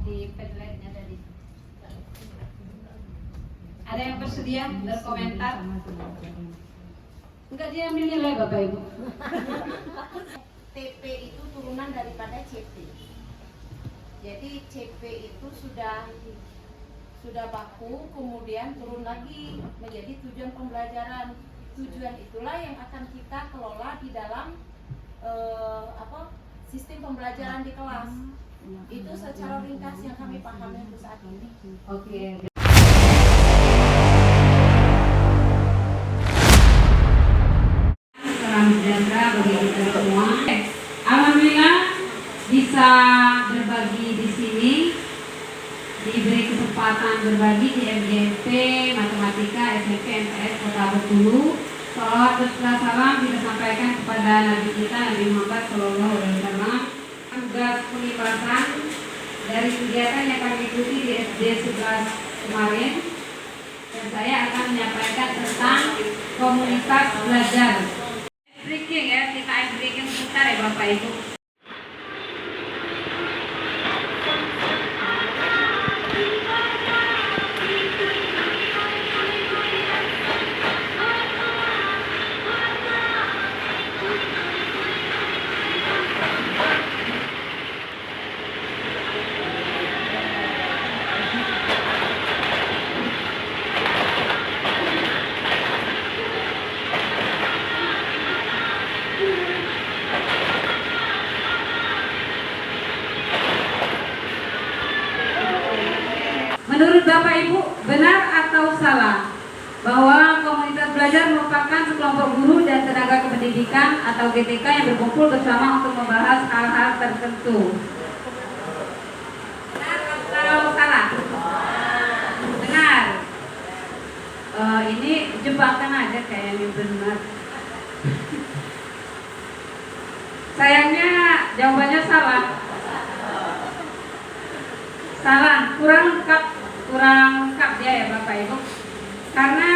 di Padletnya tadi. Ada yang bersedia berkomentar? Enggak diambil nilai Bapak Ibu. TP itu turunan daripada CP. Jadi CP itu sudah baku, kemudian turun lagi menjadi tujuan pembelajaran. Tujuan itulah yang akan kita kelola di dalam sistem pembelajaran di kelas. Itu secara ringkas yang kami pahami untuk saat ini. Oke. Salam sejahtera bagi kita semua. Alhamdulillah bisa berbagi di sini, diberi kesempatan berbagi di MGP Matematika SMP MTS Kota Bengkulu. Salawat dan salam kita sampaikan kepada Nabi kita Nabi Muhammad SAW. Tugas pelipasan dari kegiatan yang kami ikuti di SD 11 kemarin, dan saya akan menyampaikan tentang komunitas belajar. Breaking ya, kita breaking sebentar ya Bapak Ibu. Menurut Bapak Ibu, benar atau salah bahwa komunitas belajar merupakan sekelompok guru dan tenaga kependidikan atau GTK yang berkumpul bersama untuk membahas hal-hal tertentu? Benar atau salah? Benar. Ini jebakan aja kayaknya benar. Sayangnya jawabannya salah. Salah, kurang lengkap dia ya Bapak Ibu. Karena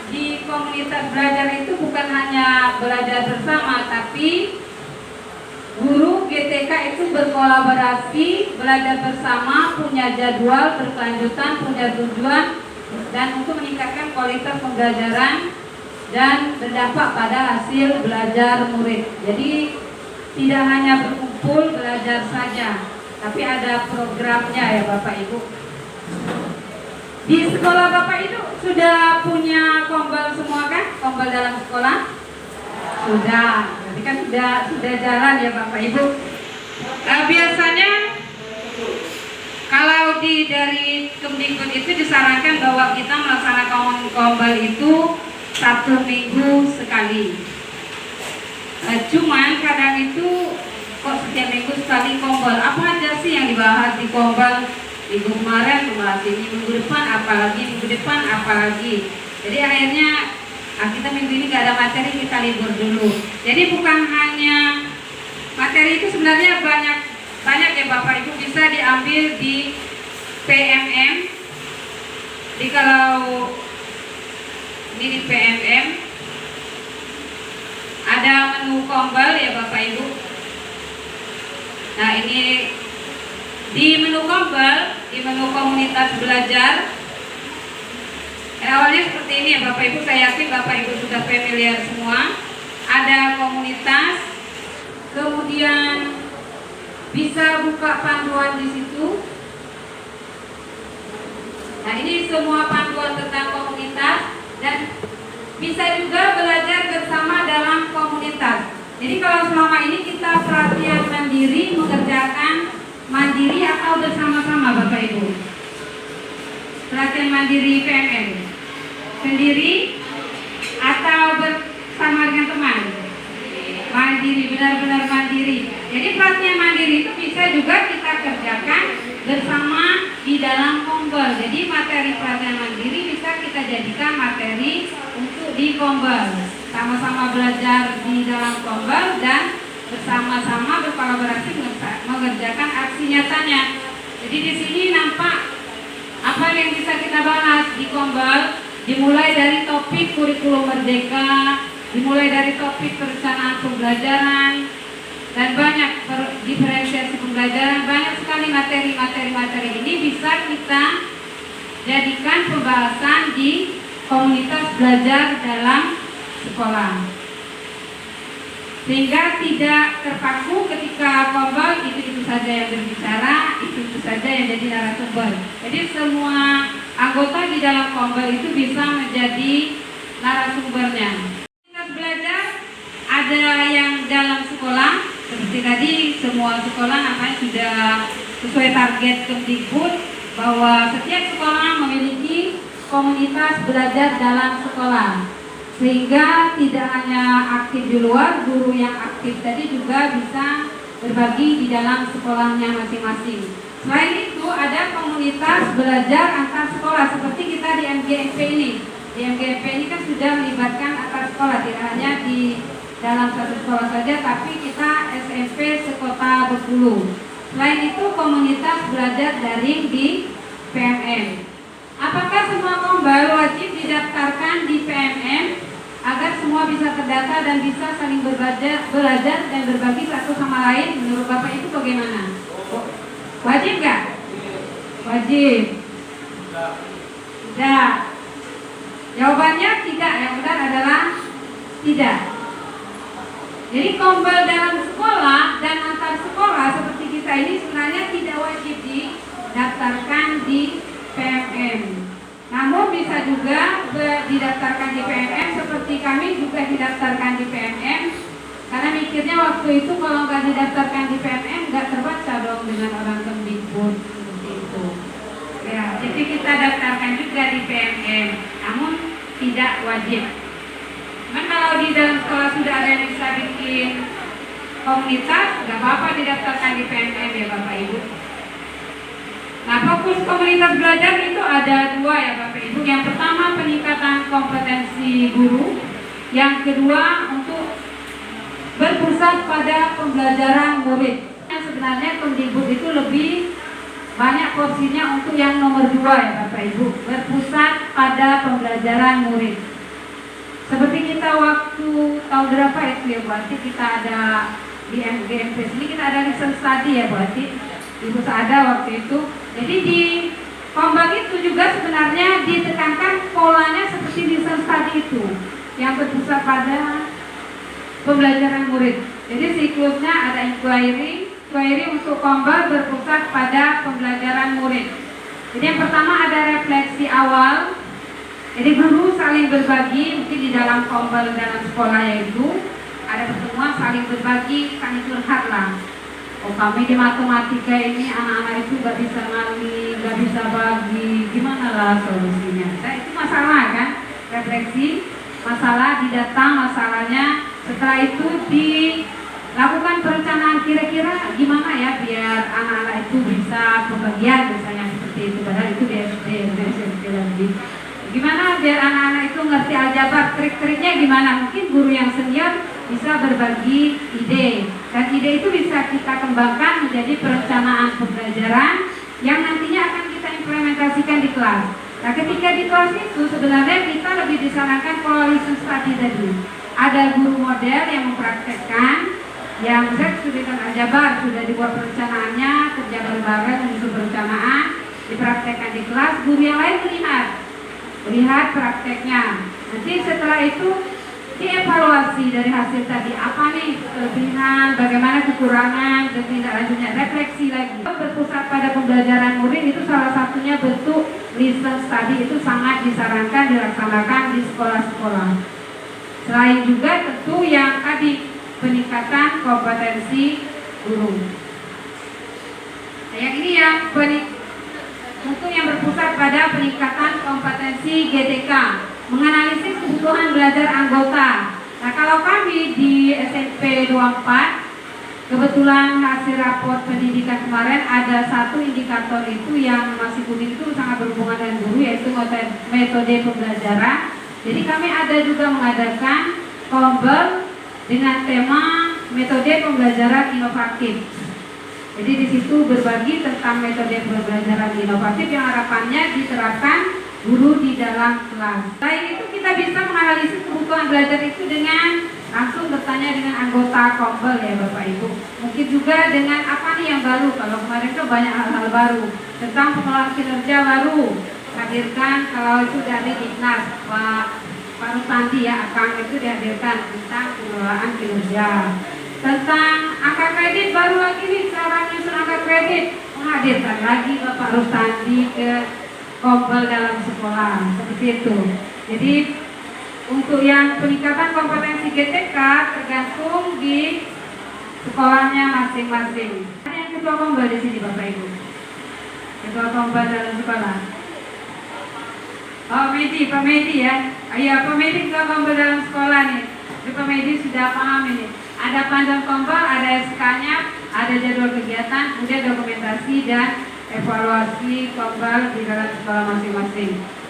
di komunitas belajar itu bukan hanya belajar bersama, tapi guru GTK itu berkolaborasi, belajar bersama, punya jadwal berkelanjutan, punya tujuan, dan untuk meningkatkan kualitas pembelajaran dan berdampak pada hasil belajar murid. Jadi tidak hanya berkumpul belajar saja, tapi ada programnya ya Bapak Ibu. Di sekolah Bapak itu sudah punya kombel semua kan? Kombel dalam sekolah? Sudah. Berarti kan sudah jalan ya Bapak Ibu. Biasanya kalau dari Kemdikbud itu disarankan bahwa kita melaksanakan kombel itu 1 minggu sekali. Cuman kadang itu kok setiap minggu sekali kombel. Apa aja sih yang dibahas di kombel? Minggu kemarin membahas ini, minggu depan apalagi, minggu depan apalagi. Jadi akhirnya kita minggu ini gak ada materi, kita libur dulu. Jadi bukan hanya materi itu, sebenarnya banyak ya Bapak Ibu, bisa diambil di PMM. Jadi kalau ini di PMM ada menu kombel ya Bapak Ibu. Nah ini di menu kombel, di menu komunitas belajar, awalnya seperti ini ya Bapak Ibu. Saya yakin Bapak Ibu sudah familiar semua. Ada komunitas, kemudian bisa buka panduan di situ. Nah ini semua panduan tentang komunitas, dan bisa juga belajar bersama dalam komunitas. Jadi kalau selama ini kita pelatihan mandiri, mengerjakan mandiri atau bersama-sama Bapak Ibu? Pelatihan mandiri PMM sendiri atau bersama dengan teman? Mandiri, benar-benar mandiri. Jadi pelatihan mandiri itu bisa juga kita kerjakan bersama di dalam kombel. Jadi materi pelatihan mandiri bisa kita jadikan materi untuk di kombel. Sama-sama belajar di dalam kombel dan bersama-sama berkolaborasi mengerjakan aksi nyatanya. Jadi di sini nampak apa yang bisa kita bahas di kombel, dimulai dari topik kurikulum merdeka, dimulai dari topik perencanaan pembelajaran, dan banyak diferensiasi pembelajaran, banyak sekali materi-materi kita jadikan pembahasan di komunitas belajar dalam sekolah, sehingga tidak terpaku ketika Kombel itu saja yang berbicara, itu saja yang jadi narasumber. Jadi semua anggota di dalam Kombel itu bisa menjadi narasumbernya. Komunitas belajar ada yang dalam sekolah, seperti tadi semua sekolah namanya sudah sesuai target Kemdikbud bahwa setiap sekolah memiliki komunitas belajar dalam sekolah, sehingga tidak hanya aktif di luar, guru yang aktif tadi juga bisa berbagi di dalam sekolahnya masing-masing. Selain itu ada komunitas belajar antar sekolah seperti kita di MGMP ini. Di MGMP ini kan sudah melibatkan antar sekolah, tidak hanya di dalam satu sekolah saja, tapi kita SMP sekota Bengkulu. Selain itu komunitas belajar daring di PMM. Apakah semua Kombel wajib didaftarkan di PMM agar semua bisa terdata dan bisa saling belajar dan berbagi satu sama lain? Menurut Bapak itu bagaimana? Wajib nggak? Wajib. Tidak. Jawabannya tidak. Yang benar adalah tidak. Jadi Kombel dalam sekolah dan antar sekolah seperti kita ini sebenarnya tidak wajib didaftarkan di PMM. Namun bisa juga didaftarkan di PMM seperti kami juga didaftarkan di PMM. Karena mikirnya waktu itu kalau nggak didaftarkan di PMM nggak terbaca dong dengan orang Kemdikbud seperti itu. Ya, jadi kita daftarkan juga di PMM, namun tidak wajib. Cuman kalau di dalam sekolah sudah ada yang bisa bikin komunitas, nggak apa-apa didaftarkan di PMM ya Bapak Ibu. Nah, fokus komunitas belajar itu ada dua ya Bapak Ibu. Yang pertama peningkatan kompetensi guru, yang kedua untuk berpusat pada pembelajaran murid. Sebenarnya Kemdikbud itu lebih banyak porsinya untuk yang nomor 2 ya Bapak Ibu, berpusat pada pembelajaran murid. Seperti kita waktu tahun berapa itu ya Bu Ati, kita ada di MGMP sini kita ada research study ya Bu Ati, Ibu ada waktu itu. Jadi di Kombel itu juga sebenarnya ditekankan polanya seperti research study itu, yang berpusat pada pembelajaran murid. Jadi siklusnya ada inquiry untuk Kombel berpusat pada pembelajaran murid. Jadi yang pertama ada refleksi awal. Jadi guru saling berbagi, mungkin di dalam Kombel dalam sekolah yaitu ada pertemuan saling berbagi, saling curhat lah. Oh kami di matematika ini anak-anak itu nggak bisa ngali, nggak bisa bagi, gimana lah solusinya? Nah, itu masalah kan? Refleksi masalah, didata masalahnya. Setelah itu dilakukan perencanaan kira-kira gimana ya biar anak-anak itu bisa pembagian misalnya seperti itu. Padahal itu di SD, SMP lagi. Gimana biar anak-anak itu ngerti aljabar, trik-triknya gimana? Mungkin guru yang senior bisa berbagi ide, dan ide itu bisa kita kembangkan menjadi perencanaan pembelajaran yang nantinya akan kita implementasikan di kelas. Nah ketika di kelas itu sebenarnya kita lebih disarankan pola listen study tadi. Ada guru model yang mempraktekkan, yang misalnya kesulitan aljabar sudah dibuat perencanaannya, kerja bareng-bareng menyusun perencanaan, dipraktekkan di kelas, guru yang lain melihat prakteknya. Nanti setelah itu dievaluasi dari hasil tadi, apa nih kelebihan, bagaimana kekurangan, dan tindak lanjutnya, refleksi lagi. Berpusat pada pembelajaran murid itu salah satunya bentuk listen study, itu sangat disarankan dilaksanakan di sekolah-sekolah. Selain juga tentu yang tadi peningkatan kompetensi guru. Nah, yang ini yang untuk yang berpusat pada peningkatan kompetensi GTK, menganalisis kebutuhan belajar anggota. Nah kalau kami di SMP 24, kebetulan hasil raport pendidikan kemarin ada satu indikator itu yang masih kuning itu sangat berhubungan dengan guru, yaitu metode pembelajaran. Jadi kami ada juga mengadakan Kombel dengan tema metode pembelajaran inovatif. Jadi di situ berbagi tentang metode pembelajaran inovatif yang harapannya diterapkan guru di dalam kelas. Selain itu kita bisa menganalisis kebutuhan belajar itu dengan langsung bertanya dengan anggota Kombel ya Bapak Ibu. Mungkin juga dengan apa nih yang baru, kalau kemarin itu banyak hal-hal baru tentang pengelolaan kinerja baru. Hadirkan kalau itu dari Dignas, Pak Rutandi ya, Akang itu dihadirkan tentang pengelolaan kinerja. Tentang angka kredit baru lagi nih, cara menyusun angka kredit, menghadirkan lagi Bapak Rutandi ke Kombel dalam sekolah, seperti itu. Jadi untuk yang peningkatan kompetensi GTK tergantung di sekolahnya masing-masing. Ada yang ketua Kombel di sini Bapak Ibu? Ketua Kombel dalam sekolah. Oh Medi, Pak Medi ya. Iya Pak Medi ketua Kombel dalam sekolah nih. Jadi Pak Medi sudah paham ini. Ada panduan Kombel, ada SK-nya, ada jadwal kegiatan, kemudian dokumentasi dan evaluasi Kombel di dalam sekolah masing-masing.